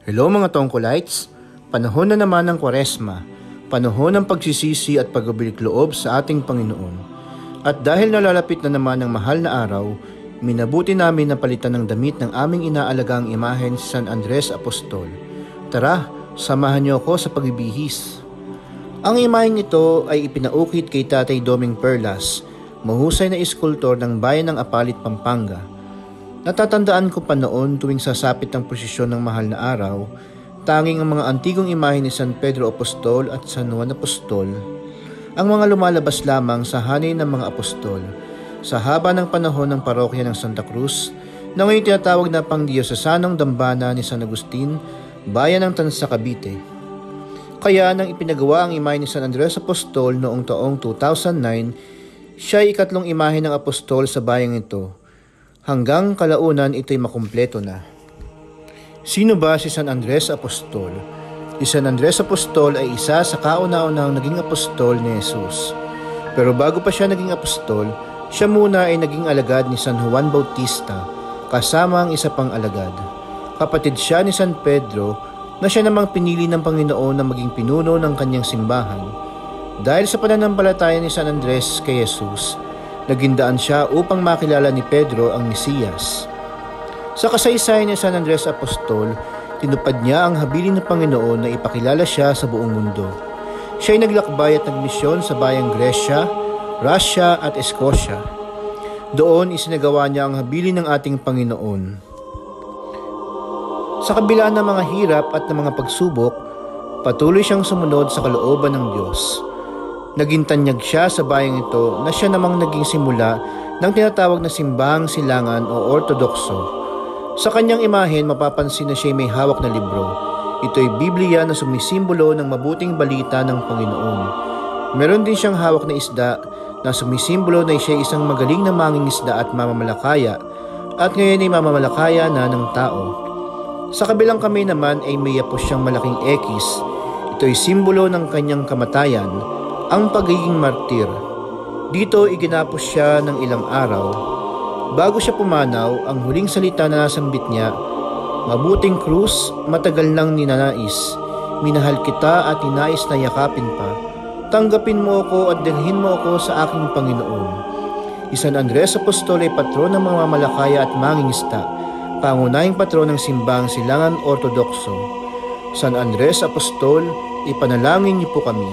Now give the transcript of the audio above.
Hello mga Tongkolites, panahon na naman ng Kwaresma, panahon ng pagsisisi at pagbabalik loob sa ating Panginoon. At dahil nalalapit na naman ang mahal na araw, minabuti namin na palitan ng damit ng aming inaalagang imahen si San Andres Apostol. Tara, samahan niyo ako sa pagbibihis. Ang imaheng ito ay ipinaukit kay Tatay Doming Perlas, mahusay na iskultor ng bayan ng Apalit, Pampanga. Natatandaan ko pa noon tuwing sasapit ang prosesyon ng mahal na araw, tanging ang mga antigong imahe ni San Pedro Apostol at San Juan Apostol, ang mga lumalabas lamang sa hanay ng mga apostol, sa haba ng panahon ng parokya ng Santa Cruz, na ngayon tinatawag na pangdiyosesanong dambana ni San Agustin, bayan ng Tansa, Cavite. Kaya nang ipinagawa ang imahe ni San Andres Apostol noong taong 2009, siya ay ikatlong imahe ng apostol sa bayang ito. Hanggang kalaunan ito'y makumpleto na. Sino ba si San Andres Apostol? Si San Andres Apostol ay isa sa kauna-unahang naging apostol ni Jesus. Pero bago pa siya naging apostol, siya muna ay naging alagad ni San Juan Bautista, kasama ang isa pang alagad. Kapatid siya ni San Pedro, na siya namang pinili ng Panginoon na maging pinuno ng kanyang simbahan. Dahil sa pananampalataya ni San Andres kay Jesus, nagindaan siya upang makilala ni Pedro ang Mesiyas. Sa kasaysayan ni San Andres Apostol, tinupad niya ang habilin ng Panginoon na ipakilala siya sa buong mundo. Siya ay naglakbay at nagmisyon sa bayang Gresya, Russia at Escocia. Doon isinagawa niya ang habilin ng ating Panginoon. Sa kabila ng mga hirap at ng mga pagsubok, patuloy siyang sumunod sa kalooban ng Diyos. Naging tanyag siya sa bayang ito na siya namang naging simula ng tinatawag na simbahang silangan o ortodokso. Sa kanyang imahen, mapapansin na siya may hawak na libro. Ito'y Biblia na sumisimbolo ng mabuting balita ng Panginoon. Meron din siyang hawak na isda na sumisimbolo na siya isang magaling na mangingisda at mamamalakaya, at ngayon ay mamamalakaya na ng tao. Sa kabilang kamay naman ay may yapos siyang malaking ekis. Ito'y simbolo ng kanyang kamatayan, ang pagiging martir. Dito iginapos siya ng ilang araw. Bago siya pumanaw, ang huling salita na nasambit niya, "Mabuting krus, matagal nang ninanais. Minahal kita at ninais na yakapin pa. Tanggapin mo ako at dalhin mo ako sa aking Panginoon." Si San Andres Apostol ay patron ng mga mamalakaya at mangingisda, pangunahing patron ng simbahang silangan ortodokso. San Andres Apostol, ipanalangin niyo po kami.